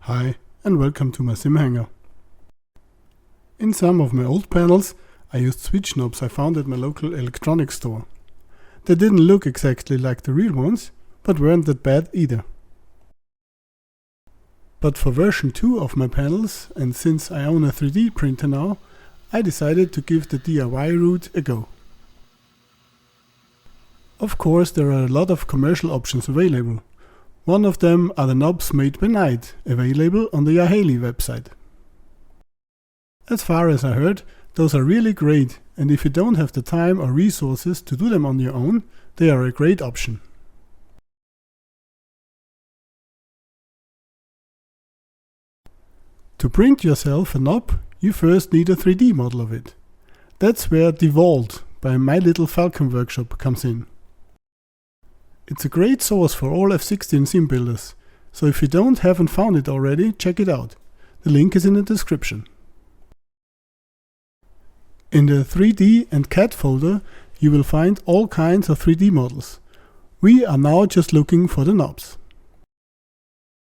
Hi and welcome to my Simhangar. In some of my old panels I used switch knobs I found at my local electronics store. They didn't look exactly like the real ones, but weren't that bad either. But for version 2 of my panels, and since I own a 3D printer now, I decided to give the DIY route a go. Of course, there are a lot of commercial options available. One of them are the knobs made by Night, available on the Yahaley website. As far as I heard, those are really great, and if you don't have the time or resources to do them on your own, they are a great option. To print yourself a knob, you first need a 3D model of it. That's where DeVault by My Little Falcon Workshop comes in. It's a great source for all F-16 sim builders, so if you haven't found it already, check it out. The link is in the description. In the 3D and CAD folder, you will find all kinds of 3D models. We are now just looking for the knobs.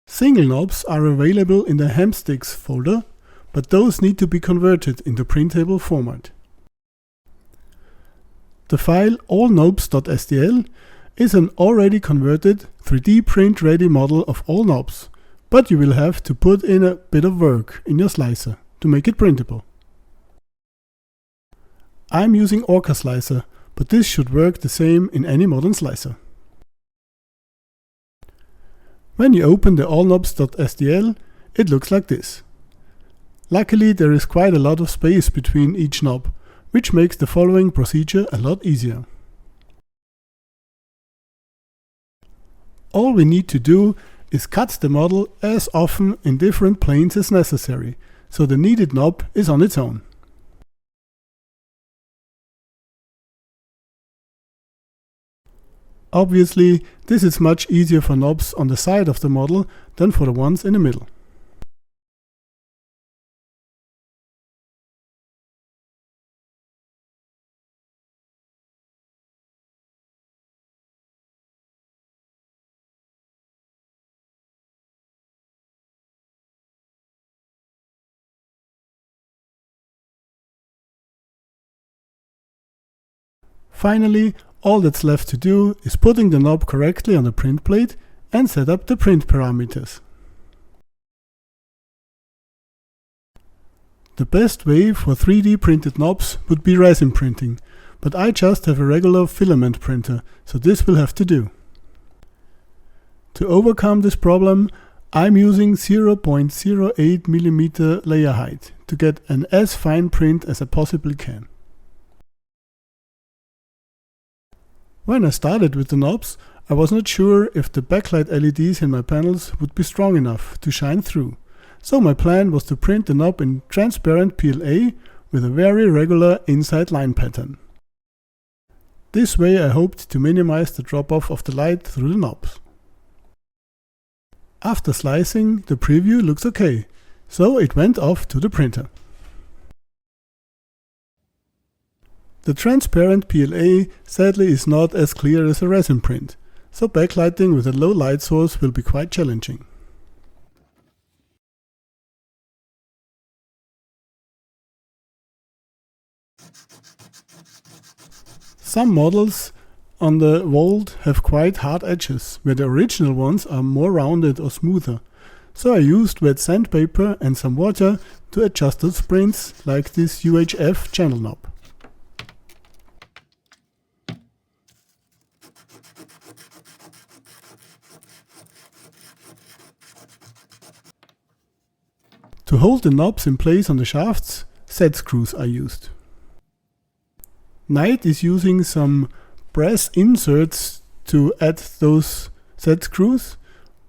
Single knobs are available in the Hamsticks folder, but those need to be converted into printable format. The file allknobs.sdl is an already converted 3D print ready model of all knobs, but you will have to put in a bit of work in your slicer to make it printable. I'm using Orca Slicer, but this should work the same in any modern slicer. When you open the allknobs.sdl, it looks like this. Luckily, there is quite a lot of space between each knob, which makes the following procedure a lot easier. All we need to do is cut the model as often in different planes as necessary, so the needed knob is on its own. Obviously, this is much easier for knobs on the side of the model than for the ones in the middle. Finally, all that's left to do is putting the knob correctly on the print plate and set up the print parameters. The best way for 3D printed knobs would be resin printing, but I just have a regular filament printer, so this will have to do. To overcome this problem, I'm using 0.08mm layer height to get an as fine print as I possibly can. When I started with the knobs, I was not sure if the backlight LEDs in my panels would be strong enough to shine through, so my plan was to print the knob in transparent PLA with a very regular inside line pattern. This way I hoped to minimize the drop-off of the light through the knobs. After slicing, the preview looks okay, so it went off to the printer. The transparent PLA sadly is not as clear as a resin print, so backlighting with a low light source will be quite challenging. Some models on the Vault have quite hard edges, where the original ones are more rounded or smoother, so I used wet sandpaper and some water to adjust those prints, like this UHF channel knob. To hold the knobs in place on the shafts, set screws are used. Night is using some brass inserts to add those set screws,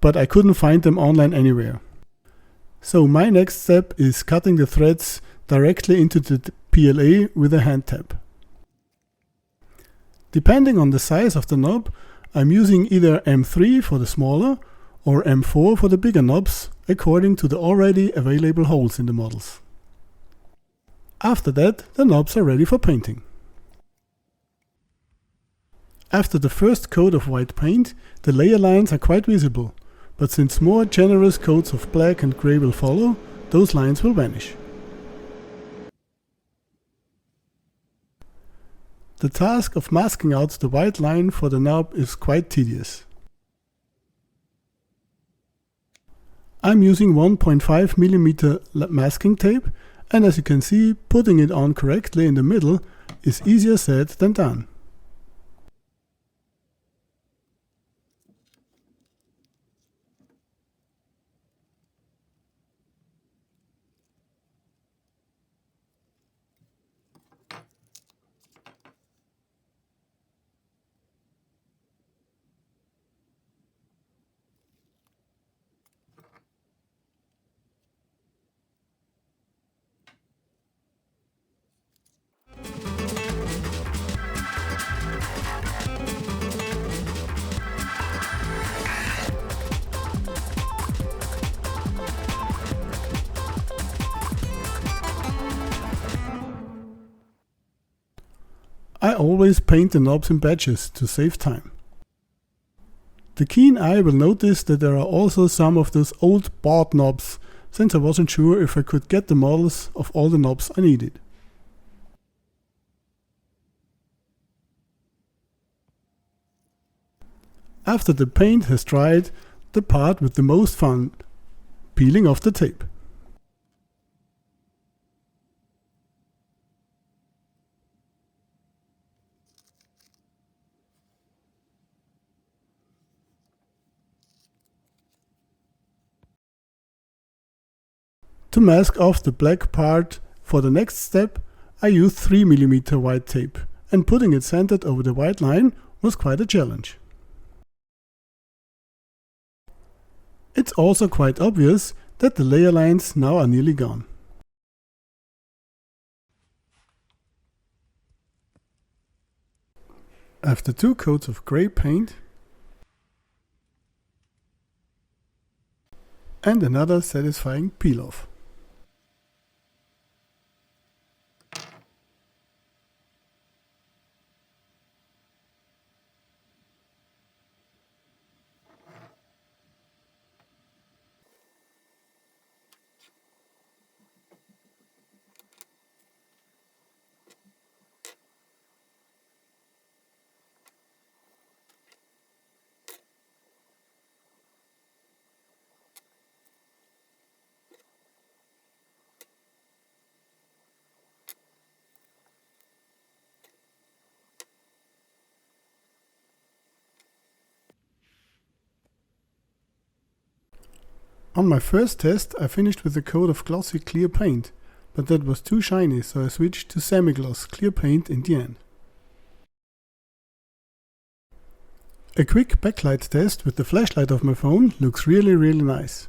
but I couldn't find them online anywhere. So my next step is cutting the threads directly into the PLA with a hand tap. Depending on the size of the knob, I'm using either M3 for the smaller or M4 for the bigger knobs, according to the already available holes in the models. After that, the knobs are ready for painting. After the first coat of white paint, the layer lines are quite visible, but since more generous coats of black and grey will follow, those lines will vanish. The task of masking out the white line for the knob is quite tedious. I'm using 1.5mm masking tape, and as you can see, putting it on correctly in the middle is easier said than done. I always paint the knobs in batches to save time. The keen eye will notice that there are also some of those old bought knobs, since I wasn't sure if I could get the models of all the knobs I needed. After the paint has dried, the part with the most fun, peeling off the tape. To mask off the black part for the next step, I used 3mm white tape, and putting it centered over the white line was quite a challenge. It's also quite obvious that the layer lines now are nearly gone. After 2 coats of grey paint and another satisfying peel off. On my first test I finished with a coat of glossy clear paint, but that was too shiny, so I switched to semi-gloss clear paint in the end. A quick backlight test with the flashlight of my phone looks really nice.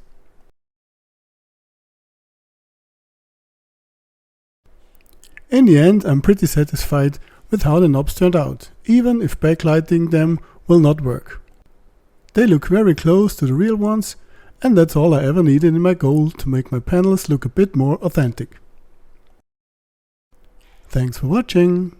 In the end, I'm pretty satisfied with how the knobs turned out, even if backlighting them will not work. They look very close to the real ones, and that's all I ever needed in my goal to make my panels look a bit more authentic. Thanks for watching!